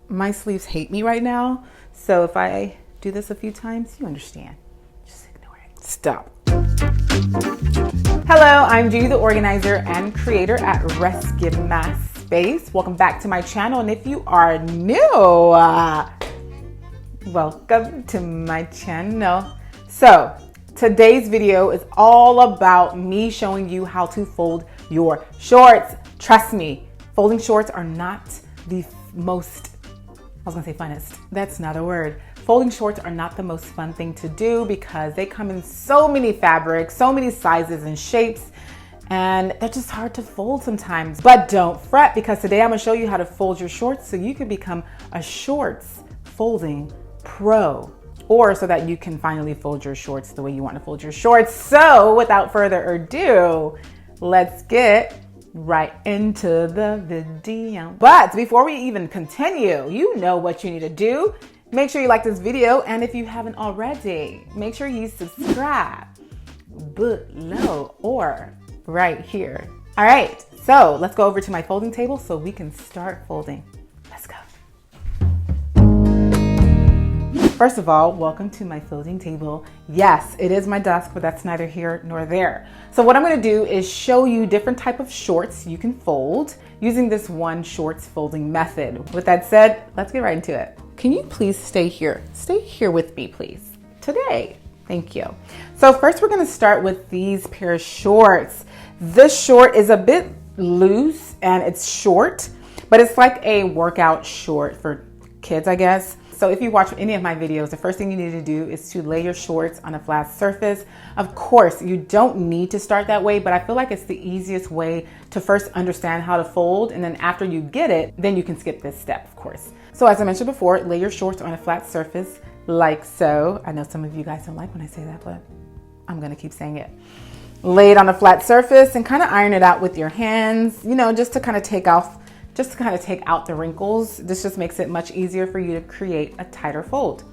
my sleeves hate me right now. So if I do this a few times, you understand. Just ignore it. Stop. Hello, I'm Judi, the organizer and creator at Rescue My Space. Welcome back to my channel. And if you are new, welcome to my channel. So today's video is all about me showing you how to fold your shorts. Trust me, folding shorts are not the most, I was gonna say funnest. That's not a word. Folding shorts are not the most fun thing to do because they come in so many fabrics, so many sizes and shapes, and they're just hard to fold sometimes. But don't fret, because today I'm gonna show you how to fold your shorts so you can become a shorts folding pro, or so that you can finally fold your shorts the way you want to fold your shorts. So without further ado, let's get right into the video. But before we even continue, you know what you need to do. Make sure you like this video, and if you haven't already, make sure you subscribe below or right here. All right, so let's go over to my folding table so we can start folding. Let's go. First of all, welcome to my folding table. Yes, it is my desk, but that's neither here nor there. So what I'm gonna do is show you different type of shorts you can fold using this one shorts folding method. With that said, let's get right into it. Can you please stay here? Stay here with me, please, today. Thank you. So first we're gonna start with these pair of shorts. This short is a bit loose and it's short, but it's like a workout short for kids, I guess. So if you watch any of my videos, the first thing you need to do is to lay your shorts on a flat surface. Of course, you don't need to start that way, but I feel like it's the easiest way to first understand how to fold. And then after you get it, then you can skip this step, of course. So as I mentioned before, lay your shorts on a flat surface like so. I know some of you guys don't like when I say that, but I'm gonna keep saying it. Lay it on a flat surface and kind of iron it out with your hands, you know, just to kind of take out the wrinkles. This just makes it much easier for you to create a tighter fold.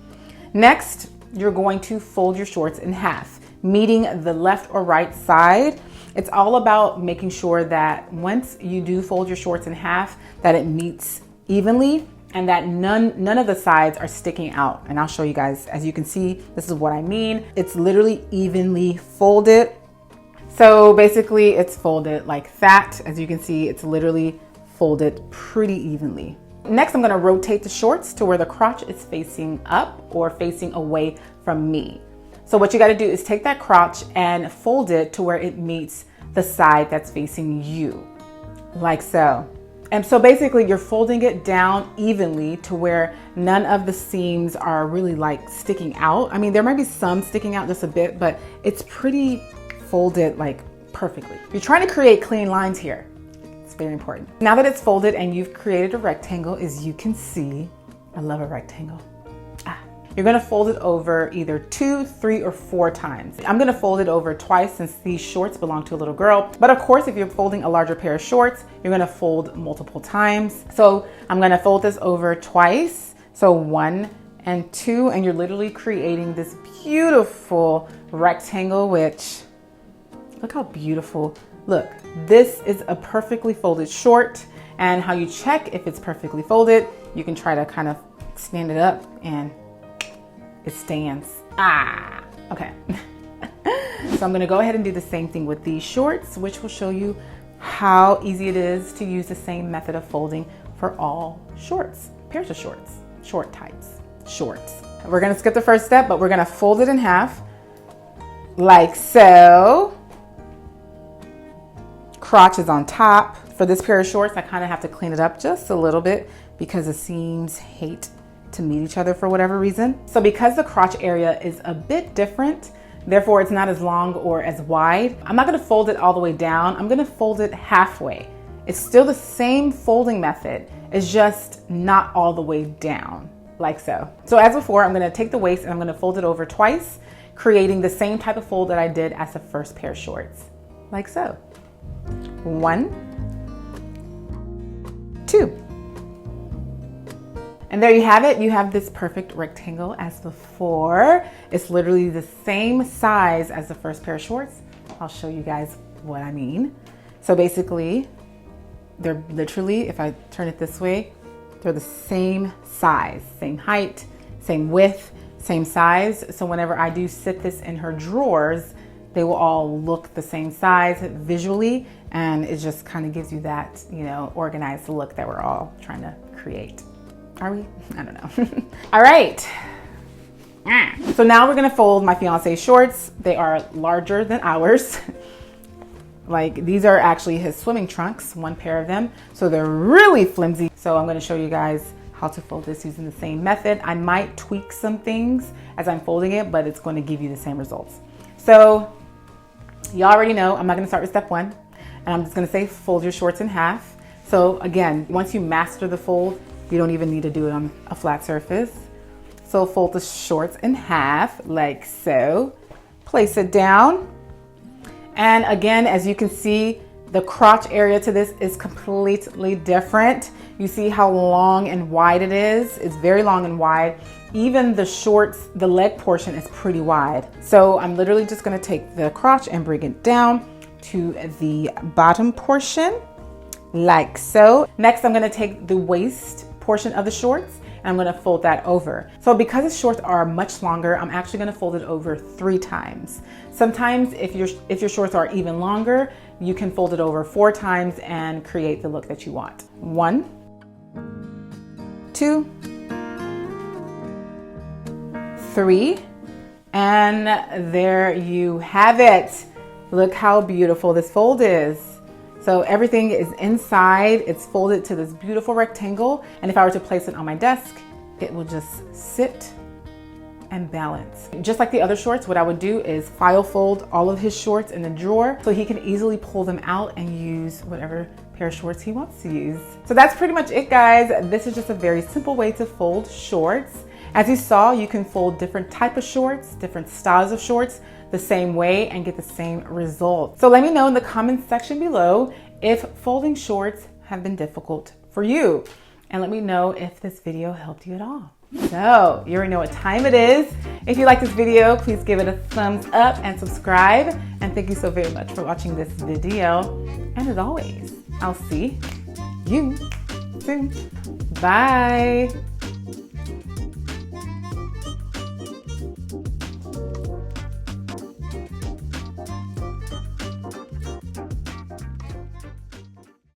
Next, you're going to fold your shorts in half, meeting the left or right side. It's all about making sure that once you do fold your shorts in half, that it meets evenly and that none of the sides are sticking out. And I'll show you guys, as you can see, this is what I mean. It's literally evenly folded. So basically it's folded like that. As you can see, it's literally folded pretty evenly. Next, I'm gonna rotate the shorts to where the crotch is facing up or facing away from me. So what you gotta do is take that crotch and fold it to where it meets the side that's facing you, like so. And so basically you're folding it down evenly to where none of the seams are really like sticking out. I mean, there might be some sticking out just a bit, but it's pretty folded like perfectly. You're trying to create clean lines here. It's very important. Now that it's folded and you've created a rectangle, as you can see, I love a rectangle. You're gonna fold it over either 2, 3, or 4 times. I'm gonna fold it over twice since these shorts belong to a little girl. But of course, if you're folding a larger pair of shorts, you're gonna fold multiple times. So I'm gonna fold this over twice. So 1 and 2, and you're literally creating this beautiful rectangle, which, look how beautiful. Look, this is a perfectly folded short, and how you check if it's perfectly folded, you can try to kind of stand it up and it stands. Okay. So I'm gonna go ahead and do the same thing with these shorts, which will show you how easy it is to use the same method of folding for all shorts, pairs of shorts, short tights, shorts. We're gonna skip the first step, but we're gonna fold it in half like so. Crotch is on top. For this pair of shorts, I kind of have to clean it up just a little bit because the seams hate to meet each other for whatever reason. So because the crotch area is a bit different, therefore it's not as long or as wide, I'm not gonna fold it all the way down. I'm gonna fold it halfway. It's still the same folding method. It's just not all the way down, like so. So as before, I'm gonna take the waist and I'm gonna fold it over twice, creating the same type of fold that I did as the first pair of shorts, like so. 1, 2. And there you have it. You have this perfect rectangle as before. It's literally the same size as the first pair of shorts. I'll show you guys what I mean. So basically, they're literally, if I turn it this way, they're the same size, same height, same width, same size. So whenever I do sit this in her drawers, they will all look the same size visually, and it just kind of gives you that, you know, organized look that we're all trying to create. Are we? I don't know. All right. So now we're gonna fold my fiance's shorts. They are larger than ours. Like, these are actually his swimming trunks, one pair of them. So they're really flimsy. So I'm gonna show you guys how to fold this using the same method. I might tweak some things as I'm folding it, but it's going to give you the same results. So you already know, I'm not gonna start with step one, and I'm just gonna say fold your shorts in half. So again, once you master the fold, you don't even need to do it on a flat surface. So fold the shorts in half like so. Place it down. And again, as you can see, the crotch area to this is completely different. You see how long and wide it is? It's very long and wide. Even the shorts, the leg portion is pretty wide. So I'm literally just gonna take the crotch and bring it down to the bottom portion, like so. Next, I'm gonna take the waist portion of the shorts and I'm gonna fold that over. So because the shorts are much longer, I'm actually gonna fold it over 3 times. Sometimes if your shorts are even longer, you can fold it over 4 times and create the look that you want. 1, 2, 3, and there you have it. Look how beautiful this fold is. So everything is inside, it's folded to this beautiful rectangle, and if I were to place it on my desk, it will just sit and balance. Just like the other shorts, what I would do is file fold all of his shorts in the drawer so he can easily pull them out and use whatever pair of shorts he wants to use. So that's pretty much it, guys. This is just a very simple way to fold shorts. As you saw, you can fold different type of shorts, different styles of shorts the same way and get the same result. So let me know in the comments section below if folding shorts have been difficult for you. And let me know if this video helped you at all. So you already know what time it is. If you like this video, please give it a thumbs up and subscribe. And thank you so very much for watching this video. And as always, I'll see you soon. Bye.